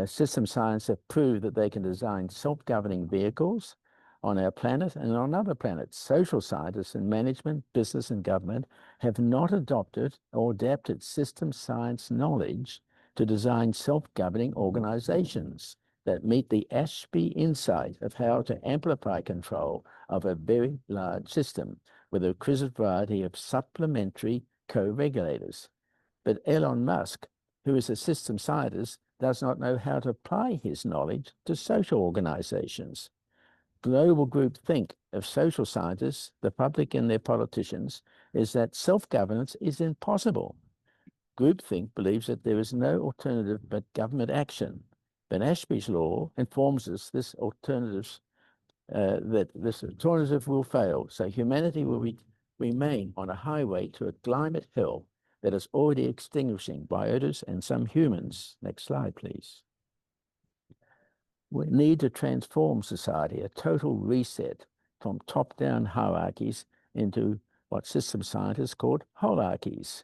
System science have proved that they can design self-governing vehicles on our planet and on other planets. Social scientists in management, business, and government have not adopted or adapted system science knowledge to design self-governing organizations that meet the Ashby insight of how to amplify control of a very large system with a requisite variety of supplementary co-regulators. But Elon Musk, who is a system scientist, does not know how to apply his knowledge to social organizations. Global group think of social scientists, the public and their politicians, is that self-governance is impossible. Groupthink believes that there is no alternative but government action. But Ashby's law informs us that this alternative will fail, so humanity will remain on a highway to a climate hill that is already extinguishing biotas and some humans. Next slide, please. We need to transform society, a total reset from top-down hierarchies into what system scientists call holarchies,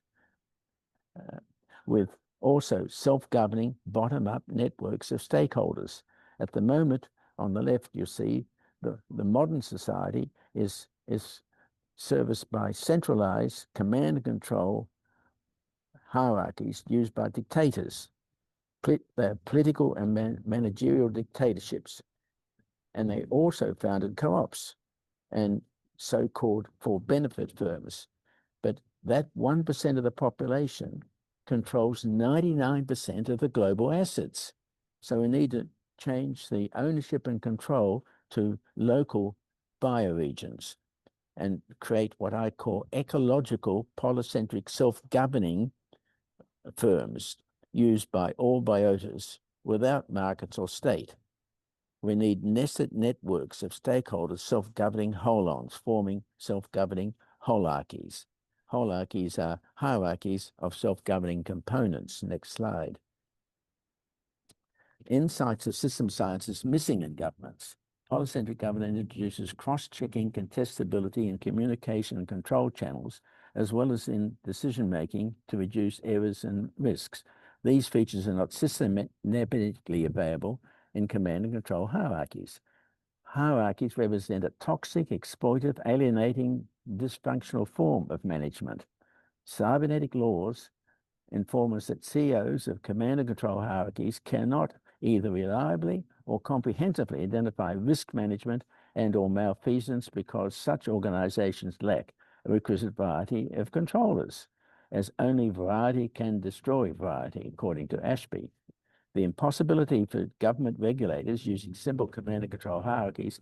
with also self-governing bottom-up networks of stakeholders. At the moment, on the left, you see the modern society is serviced by centralized command and control hierarchies used by dictators. They're political and managerial dictatorships. And they also founded co-ops and so-called for-benefit firms. But that 1% of the population controls 99% of the global assets. So we need to change the ownership and control to local bioregions and create what I call ecological polycentric self-governing firms used by all biotas without markets or state. We need nested networks of stakeholders self-governing holons, forming self-governing holarchies. Holarchies are hierarchies of self-governing components. Next slide. Insights of system science is missing in governments. Polycentric governance introduces cross-checking, contestability, and communication and control channels, as well as in decision-making to reduce errors and risks. These features are not systematically available in command and control hierarchies. Hierarchies represent a toxic, exploitive, alienating, dysfunctional form of management. Cybernetic laws inform us that CEOs of command and control hierarchies cannot either reliably or comprehensively identify risk management and or malfeasance because such organizations lack a requisite variety of controllers, as only variety can destroy variety, according to Ashby. The impossibility for government regulators using simple command and control hierarchies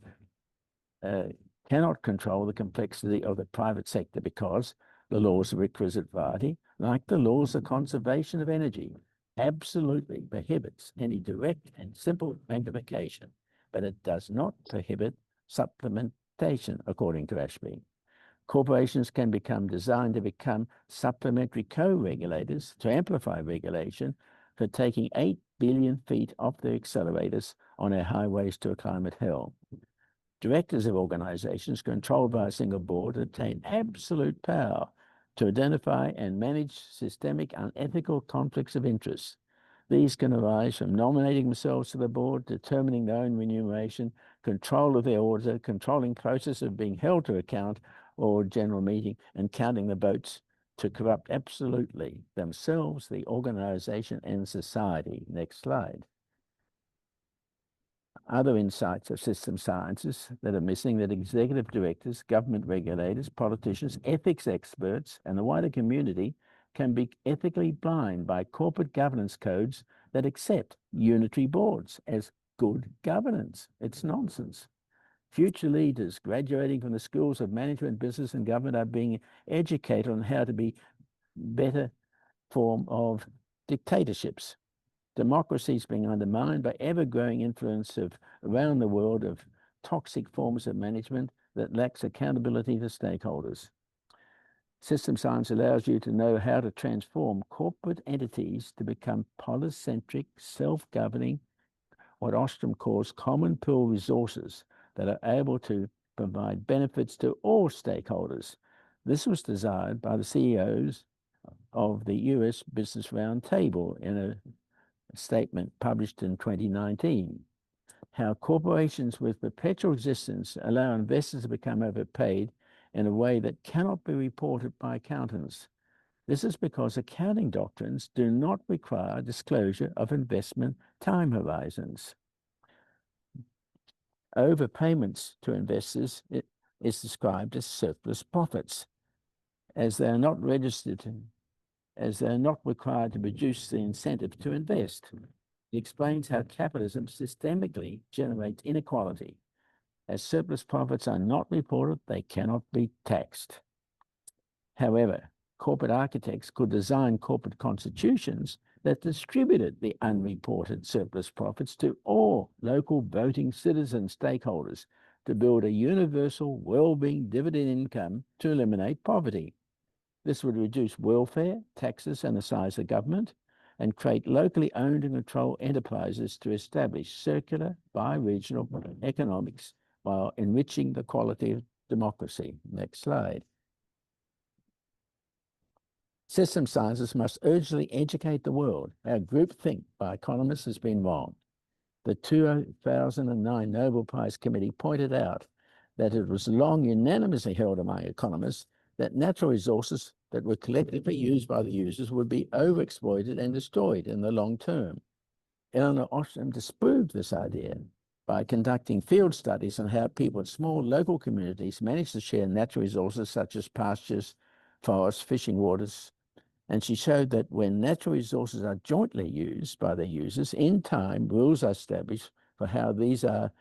cannot control the complexity of the private sector because the laws of requisite variety, like the laws of conservation of energy, absolutely prohibits any direct and simple magnification, but it does not prohibit supplementation, according to Ashby. Corporations can become designed to become supplementary co-regulators to amplify regulation for taking 8 billion feet off their accelerators on our highways to a climate hell. Directors of organizations controlled by a single board obtain absolute power to identify and manage systemic unethical conflicts of interest. These can arise from nominating themselves to the board, determining their own remuneration, control of their auditor, controlling process of being held to account or general meeting, and counting the votes to corrupt absolutely themselves, the organization, and society. Next slide. Other insights of system sciences that are missing that executive directors, government regulators, politicians, ethics experts, and the wider community can be ethically blind by corporate governance codes that accept unitary boards as good governance. It's nonsense. Future leaders graduating from the schools of management, business, and government are being educated on how to be better form of dictatorships. Democracy is being undermined by ever-growing influence of around the world of toxic forms of management that lacks accountability to stakeholders. System science allows you to know how to transform corporate entities to become polycentric, self-governing, what Ostrom calls common pool resources that are able to provide benefits to all stakeholders. This was desired by the CEOs of the US Business Roundtable in a statement published in 2019. How corporations with perpetual existence allow investors to become overpaid in a way that cannot be reported by accountants. This is because accounting doctrines do not require disclosure of investment time horizons. Overpayments to investors is described as surplus profits, as they are not registered, as they are not required to produce the incentive to invest. It explains how capitalism systemically generates inequality. As surplus profits are not reported, they cannot be taxed. However, corporate architects could design corporate constitutions that distributed the unreported surplus profits to all local voting citizen stakeholders to build a universal well-being dividend income to eliminate poverty. This would reduce welfare, taxes, and the size of government, and create locally owned and controlled enterprises to establish circular, bi-regional economics while enriching the quality of democracy. Next slide. System scientists must urgently educate the world. Our groupthink by economists has been wrong. The 2009 Nobel Prize Committee pointed out that it was long unanimously held among economists that natural resources that were collectively used by the users would be overexploited and destroyed in the long term. Elinor Ostrom disproved this idea by conducting field studies on how people in small local communities manage to share natural resources such as pastures, forests, fishing waters, and she showed that when natural resources are jointly used by their users, in time, rules are established for how these are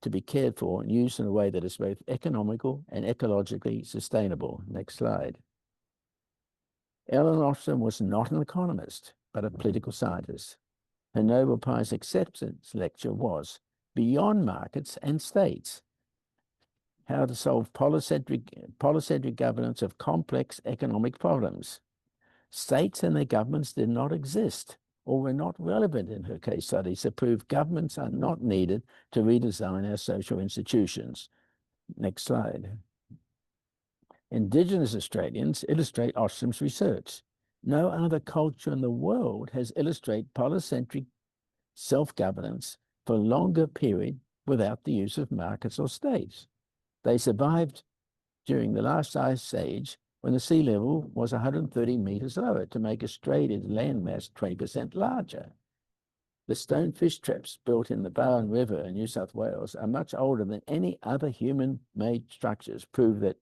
to be cared for and used in a way that is both economical and ecologically sustainable. Next slide. Ellen Ostrom was not an economist, but a political scientist. Her Nobel Prize acceptance lecture was Beyond Markets and States: How to Solve Polycentric Governance of Complex Economic Problems. States and their governments did not exist or were not relevant in her case studies to prove governments are not needed to redesign our social institutions. Next slide. Indigenous Australians illustrate Ostrom's research. No other culture in the world has illustrated polycentric self-governance for a longer period without the use of markets or states. They survived during the last ice age when the sea level was 130 meters lower to make Australia's landmass 20% larger. The stone fish traps built in the Barwon River in New South Wales are much older than any other human-made structures, prove that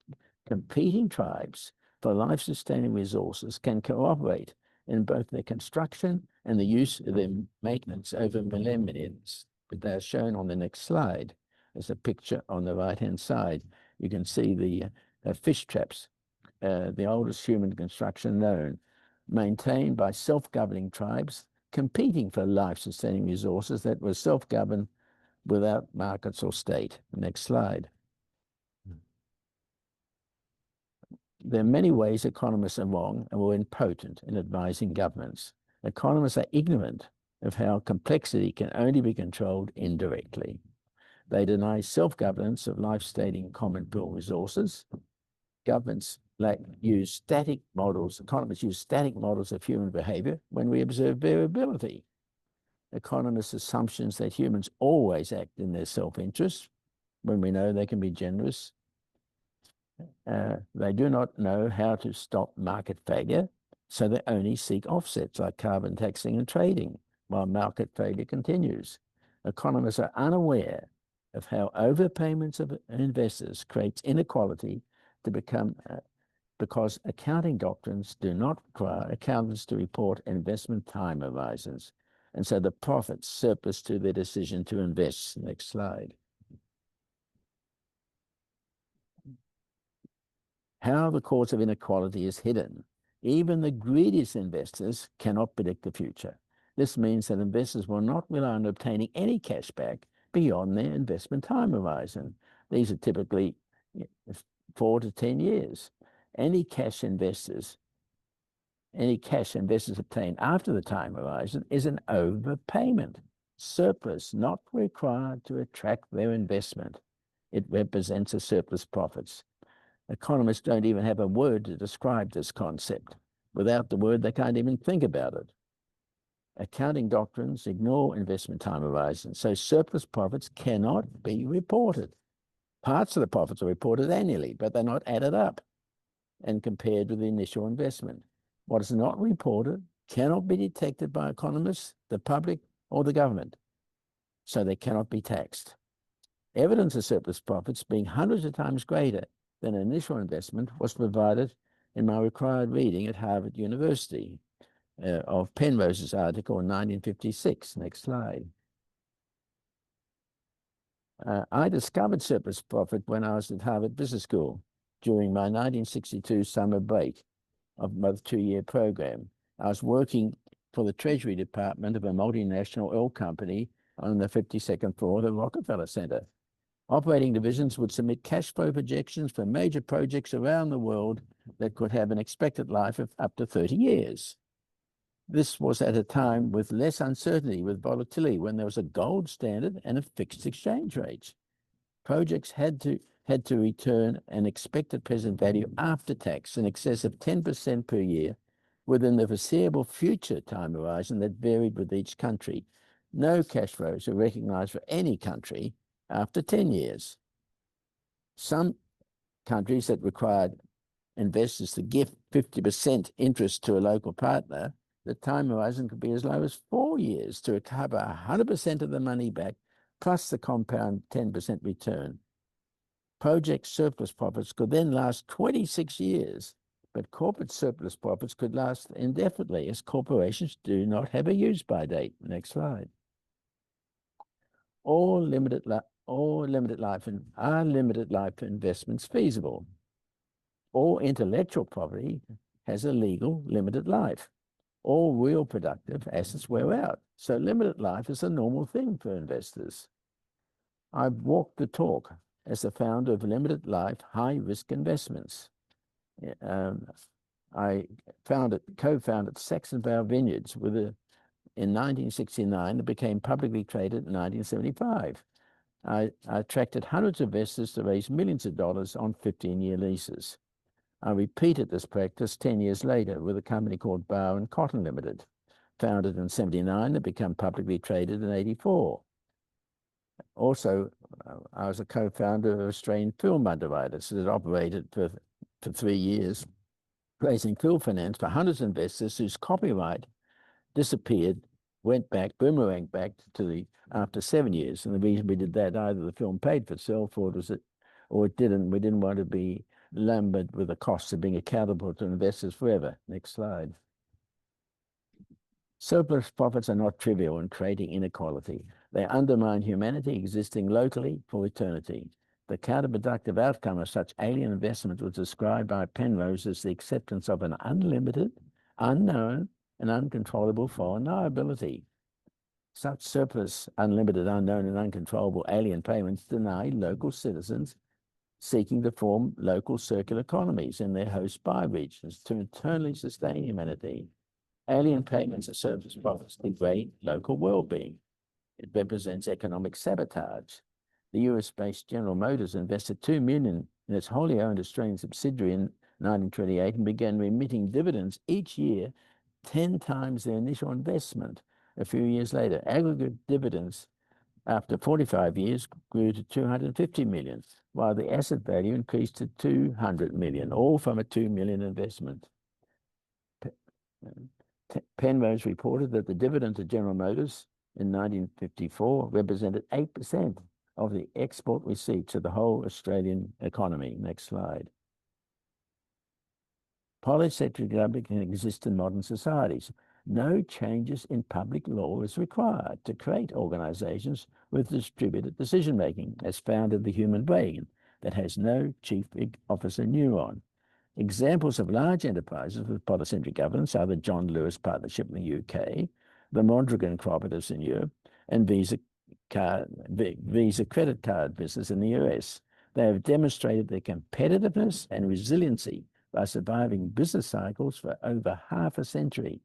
competing tribes for life-sustaining resources can cooperate in both their construction and the use of their maintenance over millennia. But they are shown on the next slide. There's a picture on the right-hand side. You can see the fish traps, the oldest human construction known, maintained by self-governing tribes competing for life-sustaining resources that were self-governed without markets or state. Next slide. There are many ways economists are wrong and were impotent in advising governments. Economists are ignorant of how complexity can only be controlled indirectly. They deny self-governance of life-sustaining common pool resources. Governments use static models, economists use static models of human behavior when we observe variability. Economists' assumptions that humans always act in their self-interest when we know they can be generous. They do not know how to stop market failure, so they only seek offsets like carbon taxing and trading, while market failure continues. Economists are unaware of how overpayments of investors creates inequality to become because accounting doctrines do not require accountants to report investment time horizons, and so the profits surplus to their decision to invest. Next slide. How the cause of inequality is hidden. Even the greediest investors cannot predict the future. This means that investors will not rely on obtaining any cash back beyond their investment time horizon. These are typically 4 to 10 years. Any cash investors obtain after the time horizon is an overpayment, surplus not required to attract their investment. It represents a surplus profits. Economists don't even have a word to describe this concept. Without the word, they can't even think about it. Accounting doctrines ignore investment time horizons, so surplus profits cannot be reported. Parts of the profits are reported annually, but they're not added up and compared with the initial investment. What is not reported cannot be detected by economists, the public, or the government, so they cannot be taxed. Evidence of surplus profits being hundreds of times greater than initial investment was provided in my required reading at Harvard University of Penrose's article in 1956. Next slide. I discovered surplus profit when I was at Harvard Business School during my 1962 summer break of my 2-year program. I was working for the Treasury Department of a multinational oil company on the 52nd floor of the Rockefeller Center. Operating divisions would submit cash flow projections for major projects around the world that could have an expected life of up to 30 years. This was at a time with less uncertainty, with volatility, when there was a gold standard and a fixed exchange rate. Projects had to return an expected present value after tax in excess of 10% per year within the foreseeable future time horizon that varied with each country. No cash flows are recognized for any country after 10 years. Some countries that required investors to give 50% interest to a local partner, the time horizon could be as low as 4 years to recover 100% of the money back, plus the compound 10% return. Project surplus profits could then last 26 years, but corporate surplus profits could last indefinitely, as corporations do not have a use-by date. Next slide. Are limited life investments feasible? All intellectual property has a legal limited life. All real productive assets wear out. So limited life is a normal thing for investors. I've walked the talk as the founder of limited life high-risk investments. I co-founded Saxon Vale Vineyards in 1969. It became publicly traded in 1975. I attracted hundreds of investors to raise millions of dollars on 15-year leases. I repeated this practice 10 years later with a company called Bow and Cotton Limited, founded in 79 and become publicly traded in 84. Also, I was a co-founder of Australian Film Underwriters that operated for 3 years, raising film finance for hundreds of investors whose copyright disappeared, boomeranged back to after 7 years. And the reason we did that, either the film paid for itself or it didn't. We didn't want to be lumbered with the costs of being accountable to investors forever. Next slide. Surplus profits are not trivial in creating inequality. They undermine humanity existing locally for eternity. The counterproductive outcome of such alien investment was described by Penrose as the acceptance of an unlimited, unknown, and uncontrollable foreign liability. Such surplus, unlimited, unknown, and uncontrollable alien payments deny local citizens seeking to form local circular economies in their host bioregions to eternally sustain humanity. Alien payments of surplus profits degrade local well-being. It represents economic sabotage. The US-based General Motors invested $2 million in its wholly owned Australian subsidiary in 1928 and began remitting dividends each year 10 times their initial investment. A few years later, aggregate dividends after 45 years grew to 250 million, while the asset value increased to 200 million, all from a $2 million investment. Penrose reported that the dividend to General Motors in 1954 represented 8% of the export receipts of the whole Australian economy. Next slide. Polycentric government can exist in modern societies. No changes in public law is required to create organizations with distributed decision-making, as found in the human brain, that has no chief officer neuron. Examples of large enterprises with polycentric governance are the John Lewis Partnership in the UK, the Mondragon Cooperatives in Europe, and Visa credit card business in the US. They have demonstrated their competitiveness and resiliency by surviving business cycles for over half a century.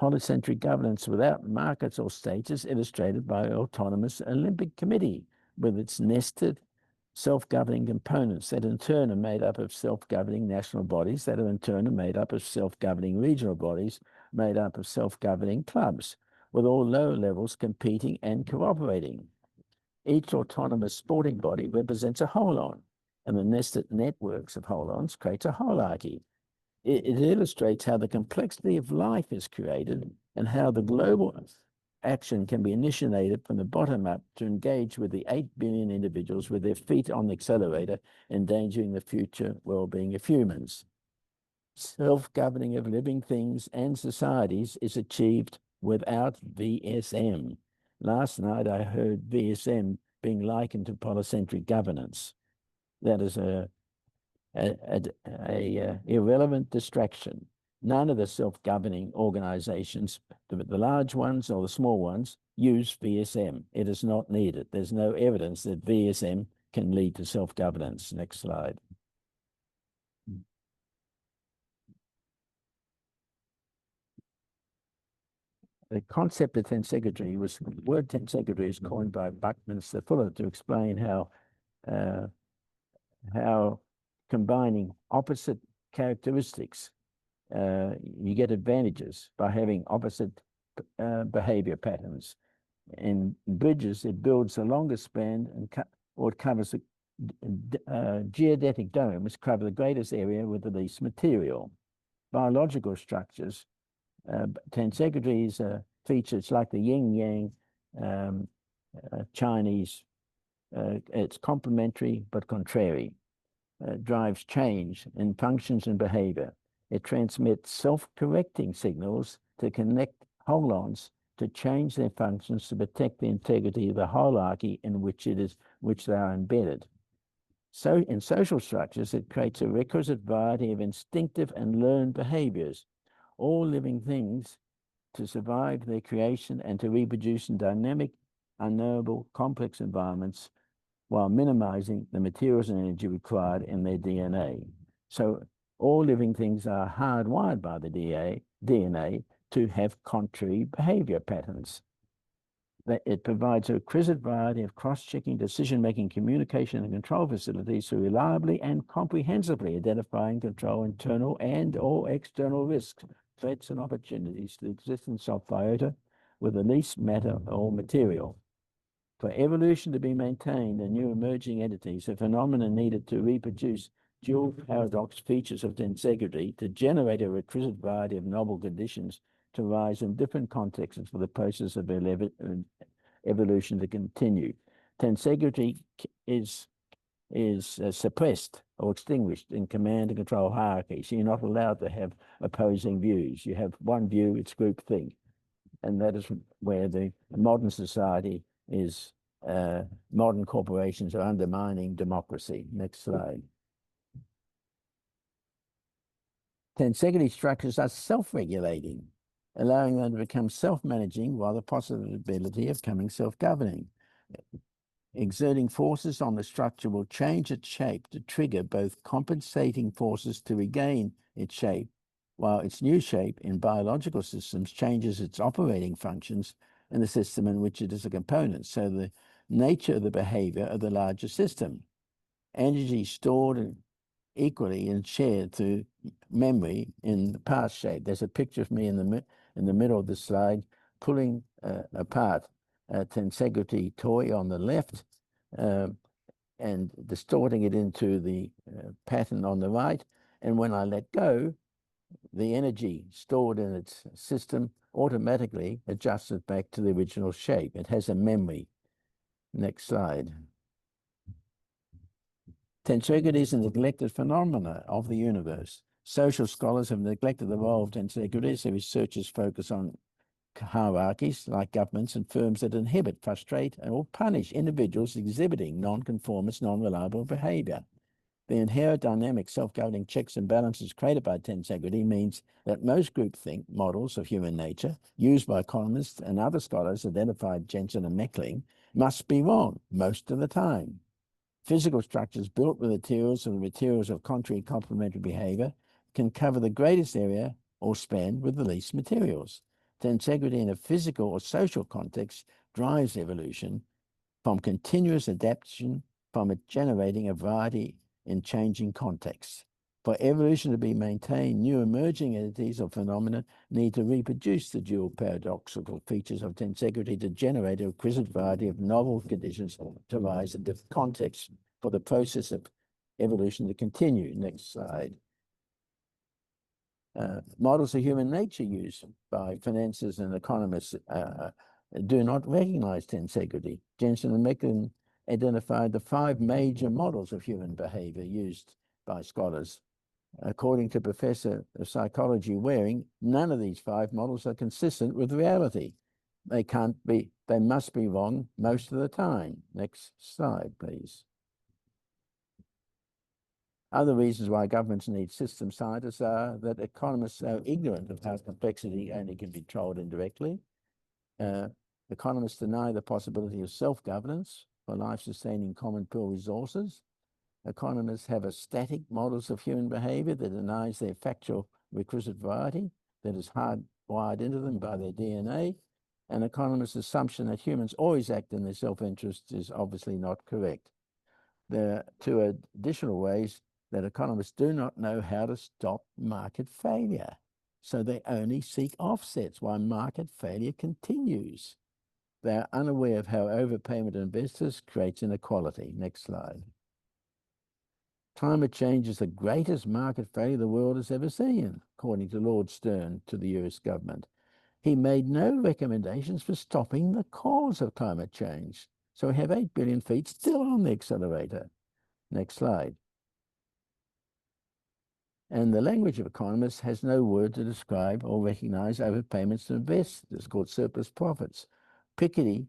Polycentric governance without markets or states is illustrated by Autonomous Olympic Committee with its nested self-governing components that in turn are made up of self-governing national bodies that are in turn made up of self-governing regional bodies made up of self-governing clubs, with all lower levels competing and cooperating. Each autonomous sporting body represents a holon, and the nested networks of holons creates a hierarchy. It illustrates how the complexity of life is created and how the global action can be initiated from the bottom up to engage with the 8 billion individuals with their feet on the accelerator, endangering the future well-being of humans. Self-governing of living things and societies is achieved without VSM. Last night I heard VSM being likened to polycentric governance. That is a irrelevant distraction. None of the self-governing organizations, the large ones or the small ones, use VSM. It is not needed. There's no evidence that VSM can lead to self-governance. Next slide. The concept of tensegrity was, the word tensegrity is coined by Buckminster Fuller to explain how combining opposite characteristics, you get advantages by having opposite behavior patterns. In bridges, it builds the longest span or it covers the geodetic domes cover the greatest area with the least material. Biological structures, tensegrity is a feature. It's like the yin-yang Chinese. It's complementary but contrary. Drives change in functions and behavior. It transmits self-correcting signals to connect holons to change their functions to protect the integrity of the hierarchy in which they are embedded. So in social structures, it creates a requisite variety of instinctive and learned behaviors. All living things, to survive their creation and to reproduce in dynamic, unknowable, complex environments, while minimizing the materials and energy required in their DNA. So all living things are hardwired by the DNA to have contrary behavior patterns. It provides a requisite variety of cross-checking, decision-making, communication, and control facilities to reliably and comprehensively identify and control internal and or external risks, threats, and opportunities to the existence of biota with the least matter or material. For evolution to be maintained and new emerging entities, a phenomenon needed to reproduce dual paradox features of tensegrity to generate a requisite variety of novel conditions to rise in different contexts for the process of evolution to continue. Tensegrity is suppressed or extinguished in command and control hierarchies. You're not allowed to have opposing views. You have one view, it's groupthink. And that is where the modern society is, modern corporations are undermining democracy. Next slide. Tensegrity structures are self-regulating, allowing them to become self-managing while the possibility of becoming self-governing. Exerting forces on the structure will change its shape to trigger both compensating forces to regain its shape, while its new shape in biological systems changes its operating functions in the system in which it is a component, so the nature of the behavior of the larger system. Energy stored equally and shared through memory in the past shape. There's a picture of me in the middle of the slide pulling apart a tensegrity toy on the left and distorting it into the pattern on the right. And when I let go, the energy stored in its system automatically adjusts it back to the original shape. It has a memory. Next slide. Tensegrity is a neglected phenomena of the universe. Social scholars have neglected the role of tensegrity, so researchers focus on hierarchies like governments and firms that inhibit, frustrate, or punish individuals exhibiting non-conformist, non-reliable behavior. The inherent dynamic self-governing checks and balances created by tensegrity means that most groupthink models of human nature used by economists and other scholars identified Jensen and Meckling must be wrong most of the time. Physical structures built with materials and materials of contrary complementary behavior can cover the greatest area or span with the least materials. Tensegrity in a physical or social context drives evolution from continuous adaptation from it generating a variety in changing contexts. For evolution to be maintained, new emerging entities or phenomena need to reproduce the dual paradoxical features of tensegrity to generate a requisite variety of novel conditions to arise in different contexts for the process of evolution to continue. Next slide. Models of human nature used by financiers and economists do not recognize tensegrity. Jensen and Mecklin identified the 5 major models of human behavior used by scholars. According to Professor of Psychology Waring, none of these 5 models are consistent with reality. They must be wrong most of the time. Next slide, please. Other reasons why governments need system scientists are that economists are ignorant of how complexity only can be controlled indirectly. Economists deny the possibility of self-governance for life-sustaining common pool resources. Economists have a static models of human behavior that denies their factual requisite variety that is hardwired into them by their DNA. An economist's assumption that humans always act in their self-interest is obviously not correct. There are 2 additional ways that economists do not know how to stop market failure. So they only seek offsets while market failure continues. They are unaware of how overpayment of investors creates inequality. Next slide. Climate change is the greatest market failure the world has ever seen, according to Lord Stern to the US government. He made no recommendations for stopping the cause of climate change. So we have 8 billion feet still on the accelerator. Next slide. And the language of economists has no word to describe or recognize overpayments to investors called surplus profits. Piketty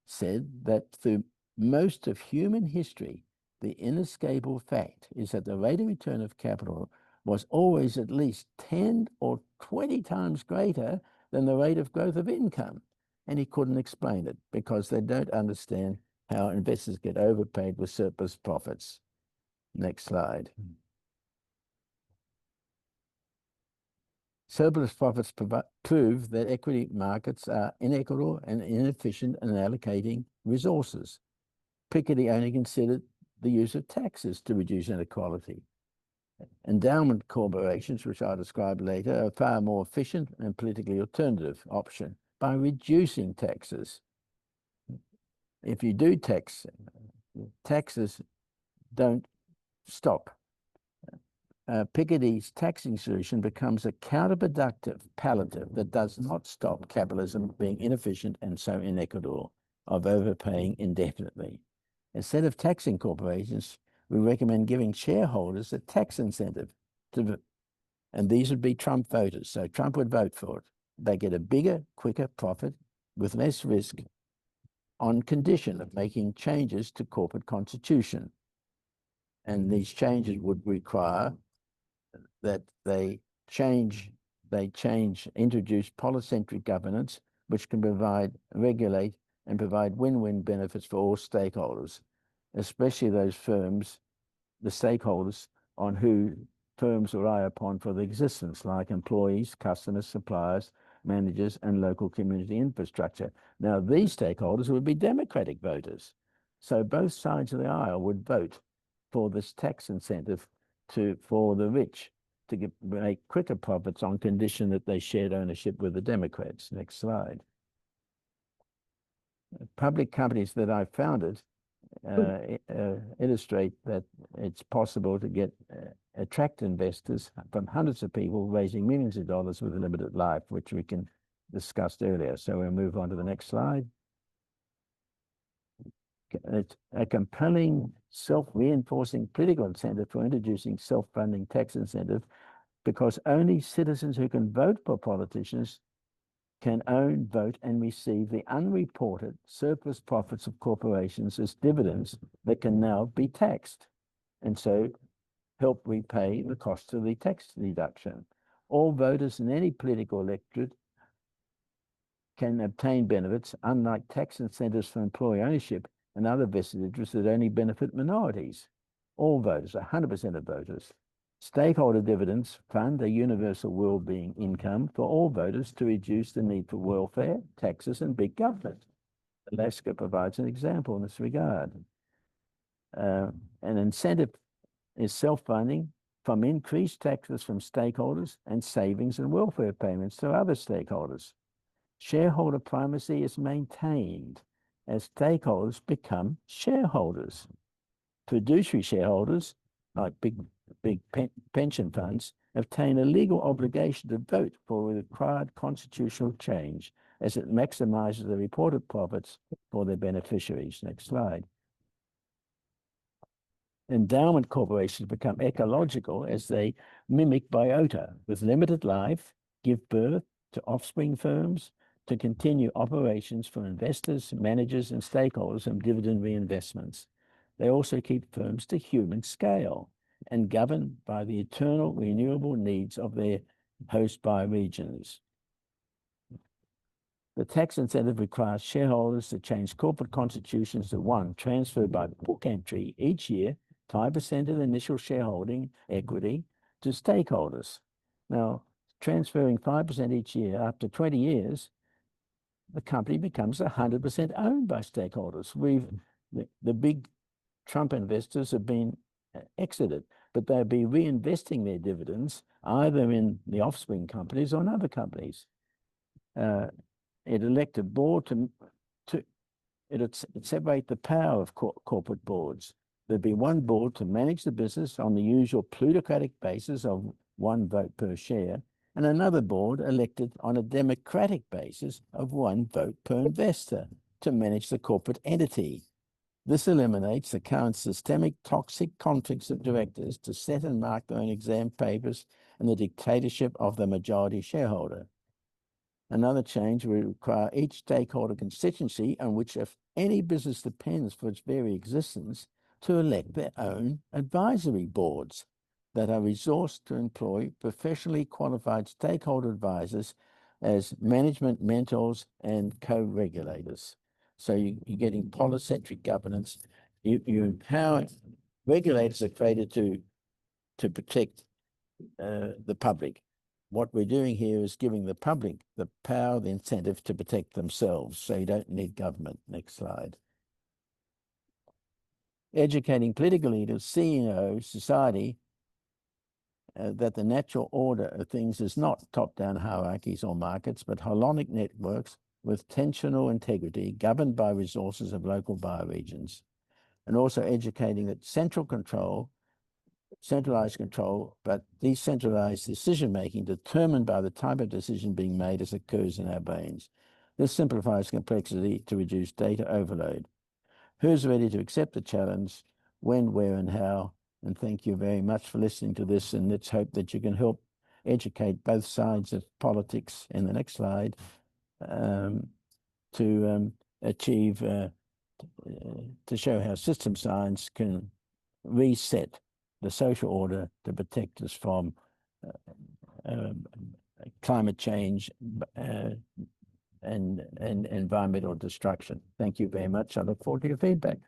said that through most of human history, the inescapable fact is that the rate of return of capital was always at least 10 or 20 times greater than the rate of growth of income. And he couldn't explain it because they don't understand how investors get overpaid with surplus profits. Next slide. Surplus profits prove that equity markets are inequitable and inefficient in allocating resources. Piketty only considered the use of taxes to reduce inequality. Endowment corporations, which I'll describe later, are a far more efficient and politically alternative option by reducing taxes. If you do taxes don't stop. Piketty's taxing solution becomes a counterproductive palliative that does not stop capitalism being inefficient and so inequitable of overpaying indefinitely. Instead of taxing corporations, we recommend giving shareholders a tax incentive and these would be Trump voters. So Trump would vote for it. They get a bigger, quicker profit with less risk on condition of making changes to corporate constitution. And these changes would require that they introduce polycentric governance, which can regulate and provide win-win benefits for all stakeholders, especially those firms, the stakeholders on who firms rely upon for their existence, like employees, customers, suppliers, managers, and local community infrastructure. Now, these stakeholders would be Democratic voters. So both sides of the aisle would vote for this tax incentive for the rich to make quicker profits on condition that they shared ownership with the Democrats. Next slide. Public companies that I've founded illustrate that it's possible to attract investors from hundreds of people raising millions of dollars with a limited life, which we can discussed earlier. So we'll move on to the next slide. It's a compelling self-reinforcing political incentive for introducing self-funding tax incentive because only citizens who can vote for politicians can own, vote, and receive the unreported surplus profits of corporations as dividends that can now be taxed, and so help repay the cost of the tax deduction. All voters in any political electorate can obtain benefits, unlike tax incentives for employee ownership and other vested interests that only benefit minorities. All voters, 100% of voters. Stakeholder dividends fund a universal well-being income for all voters to reduce the need for welfare, taxes, and big government. Alaska provides an example in this regard. An incentive is self-funding from increased taxes from stakeholders and savings and welfare payments to other stakeholders. Shareholder primacy is maintained as stakeholders become shareholders. Fiduciary shareholders, like big pension funds, obtain a legal obligation to vote for the required constitutional change as it maximizes the reported profits for their beneficiaries. Next slide. Endowment corporations become ecological as they mimic biota with limited life, give birth to offspring firms to continue operations for investors, managers, and stakeholders and dividend reinvestments. They also keep firms to human scale and governed by the eternal renewable needs of their host bioregions. The tax incentive requires shareholders to change corporate constitutions to one, transferred by book entry each year 5% of the initial shareholding equity to stakeholders. Now, transferring 5% each year after 20 years, the company becomes 100% owned by stakeholders. The big Trump investors have been exited, but they'll be reinvesting their dividends either in the offspring companies or in other companies. It elect a board to separate the power of corporate boards. There'd be one board to manage the business on the usual plutocratic basis of one vote per share, and another board elected on a democratic basis of one vote per investor to manage the corporate entity. This eliminates the current systemic toxic conflicts of directors to set and mark their own exam papers and the dictatorship of the majority shareholder. Another change will require each stakeholder constituency on which if any business depends for its very existence to elect their own advisory boards that are resourced to employ professionally qualified stakeholder advisors as management mentors and co-regulators. So you're getting polycentric governance. You empower, regulators are created to protect the public. What we're doing here is giving the public the power, the incentive to protect themselves, so you don't need government. Next slide. Educating political leaders, CEOs, society, that the natural order of things is not top-down hierarchies or markets, but holonic networks with tensional integrity governed by resources of local bioregions. And also educating that centralized control, but decentralized decision-making determined by the type of decision being made as occurs in our brains. This simplifies complexity to reduce data overload. Who's ready to accept the challenge? When, where, and how? And thank you very much for listening to this, and let's hope that you can help educate both sides of politics in the next slide to achieve, to show how system science can reset the social order to protect us from climate change and environmental destruction. Thank you very much. I look forward to your feedback.